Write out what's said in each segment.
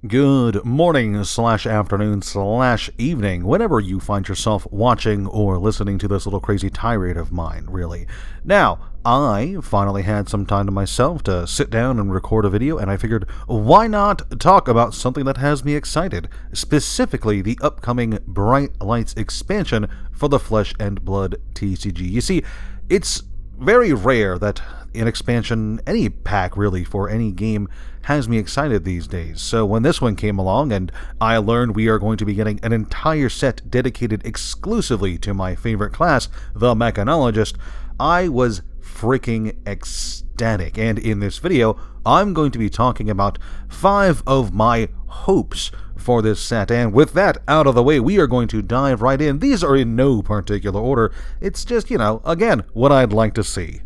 Good morning slash afternoon slash evening, whenever you find yourself watching or listening to this little crazy tirade of mine, really. Now, I finally had some time to myself to sit down and record a video, and I figured, why not talk about something that has me excited, specifically the upcoming Bright Lights expansion for the Flesh and Blood TCG. You see, it's very rare that an expansion, any pack really, for any game has me excited these days. So when this one came along and I learned we are going to be getting an entire set dedicated exclusively to my favorite class, the Mechanologist, I was freaking ecstatic. And in this video, I'm going to be talking about 5 of my hopes for this set. And with that out of the way, we are going to dive right in. These are in no particular order. It's just, again, what I'd like to see.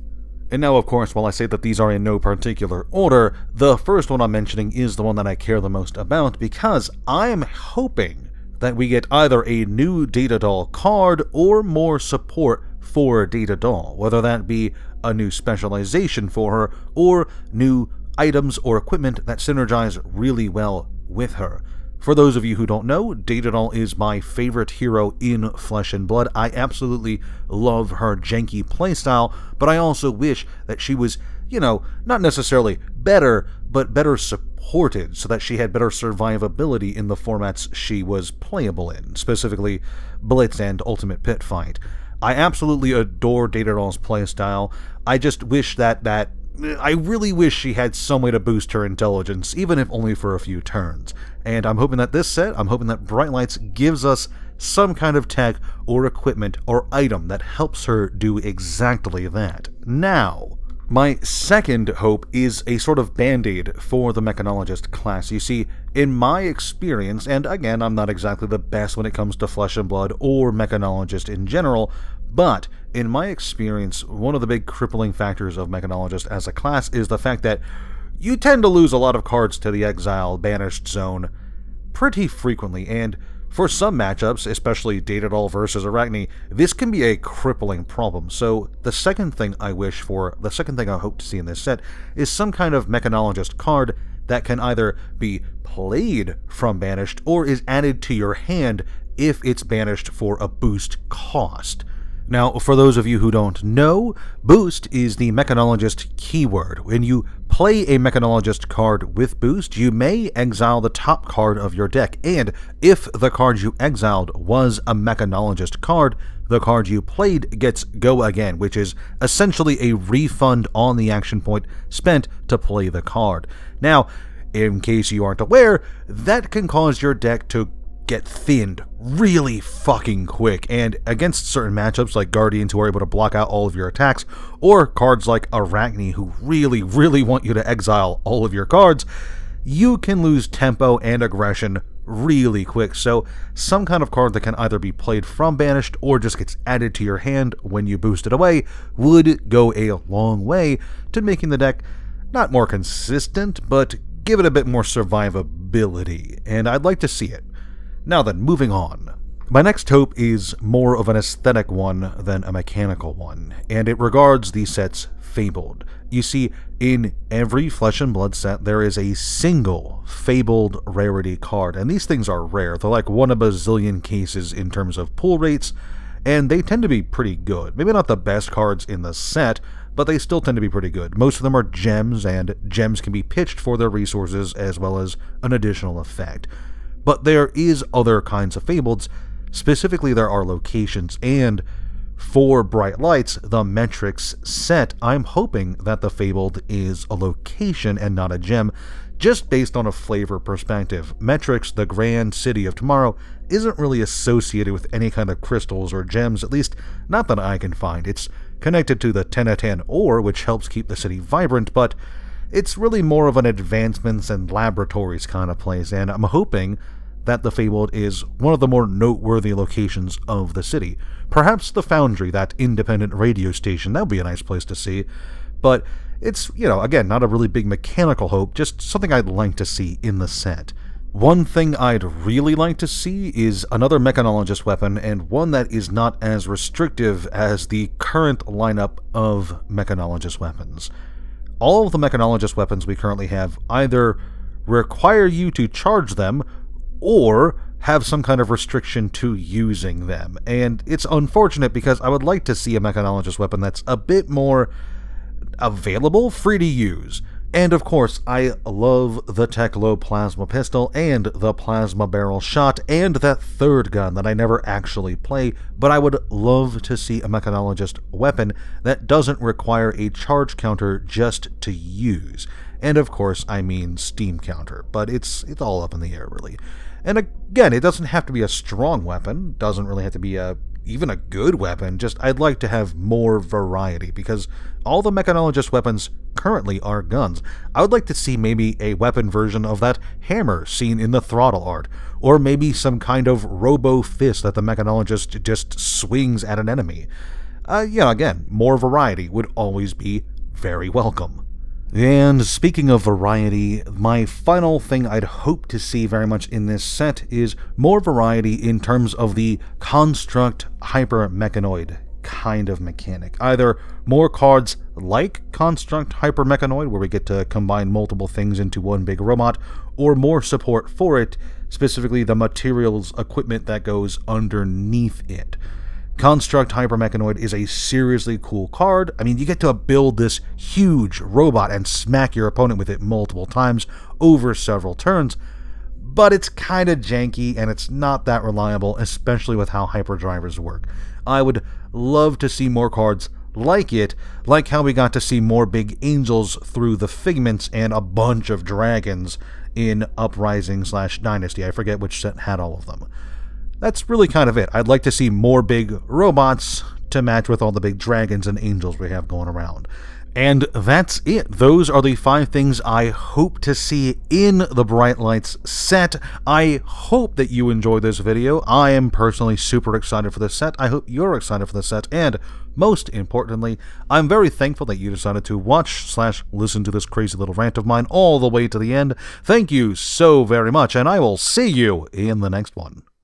And now, of course, while I say that these are in no particular order, the first one I'm mentioning is the one that I care the most about, because I'm hoping that we get either a new Data Doll card or more support for Data Doll, whether that be a new specialization for her or new items or equipment that synergize really well with her. For those of you who don't know, Data Doll is my favorite hero in Flesh and Blood. I absolutely love her janky playstyle, but I also wish that she was, not necessarily better, but better supported so that she had better survivability in the formats she was playable in, specifically Blitz and Ultimate Pit Fight. I absolutely adore Data Doll's playstyle. I just wish I really wish she had some way to boost her intelligence, even if only for a few turns. And I'm hoping that I'm hoping that Bright Lights gives us some kind of tech or equipment or item that helps her do exactly that. Now, my second hope is a sort of band-aid for the Mechanologist class. You see, in my experience, and again, I'm not exactly the best when it comes to Flesh and Blood or Mechanologist in general, but in my experience, one of the big crippling factors of Mechanologist as a class is the fact that you tend to lose a lot of cards to the Exile Banished Zone pretty frequently, and for some matchups, especially Data Doll versus Arachne, this can be a crippling problem. So the second thing I hope to see in this set is some kind of Mechanologist card that can either be played from Banished or is added to your hand if it's banished for a boost cost. Now, for those of you who don't know, Boost is the Mechanologist keyword. When you play a Mechanologist card with Boost, you may exile the top card of your deck, and if the card you exiled was a Mechanologist card, the card you played gets Go Again, which is essentially a refund on the action point spent to play the card. Now, in case you aren't aware, that can cause your deck to get thinned really fucking quick, and against certain matchups like Guardians who are able to block out all of your attacks, or cards like Arachne who really, really want you to exile all of your cards, you can lose tempo and aggression really quick. So some kind of card that can either be played from Banished or just gets added to your hand when you boost it away would go a long way to making the deck not more consistent, but give it a bit more survivability, and I'd like to see it. Now then, moving on. My next hope is more of an aesthetic one than a mechanical one, and it regards the set's Fabled. You see, in every Flesh and Blood set, there is a single Fabled rarity card, and these things are rare. They're like 1 in a bazillion cases in terms of pull rates, and they tend to be pretty good. Maybe not the best cards in the set, but they still tend to be pretty good. Most of them are gems, and gems can be pitched for their resources as well as an additional effect. But there is other kinds of Fableds. Specifically, there are locations, and for Bright Lights, the Metrics set, I'm hoping that the Fabled is a location and not a gem, just based on a flavor perspective. Metrics, the grand city of tomorrow, isn't really associated with any kind of crystals or gems, at least not that I can find. It's connected to the Tenatan ore, which helps keep the city vibrant, but it's really more of an advancements and laboratories kind of place, and I'm hoping that the Fabled is one of the more noteworthy locations of the city. Perhaps the Foundry, that independent radio station, that would be a nice place to see, but it's, again, not a really big mechanical hope, just something I'd like to see in the set. One thing I'd really like to see is another Mechanologist weapon, and one that is not as restrictive as the current lineup of Mechanologist weapons. All of the Mechanologist weapons we currently have either require you to charge them or have some kind of restriction to using them. And it's unfortunate because I would like to see a mechanologist weapon that's a bit more available, free to use. And of course, I love the Teklo plasma pistol and the plasma barrel shot and that third gun that I never actually play, but I would love to see a mechanologist weapon that doesn't require a charge counter just to use. And of course, I mean Steam counter, but it's all up in the air, really. And again, it doesn't have to be a strong weapon, doesn't really have to be even a good weapon, just I'd like to have more variety, because all the mechanologist weapons currently are guns. I would like to see maybe a weapon version of that hammer seen in the Throttle art, or maybe some kind of robo-fist that the mechanologist just swings at an enemy. Again, more variety would always be very welcome. And speaking of variety, my final thing I'd hope to see very much in this set is more variety in terms of the construct hyper-mechanoid kind of mechanic. Either more cards like Construct Hyper-Mechanoid, where we get to combine multiple things into one big robot, or more support for it, specifically the materials equipment that goes underneath it. Construct Hyper-Mechanoid is a seriously cool card. I mean, you get to build this huge robot and smack your opponent with it multiple times over several turns, but it's kind of janky and it's not that reliable, especially with how hyperdrivers work. I would love to see more cards like it, like how we got to see more big angels through the Figments and a bunch of dragons in Uprising/Dynasty. I forget which set had all of them. That's really kind of it. I'd like to see more big robots to match with all the big dragons and angels we have going around. And that's it. Those are the 5 things I hope to see in the Bright Lights set. I hope that you enjoyed this video. I am personally super excited for this set. I hope you're excited for the set. And most importantly, I'm very thankful that you decided to watch/listen to this crazy little rant of mine all the way to the end. Thank you so very much, and I will see you in the next one.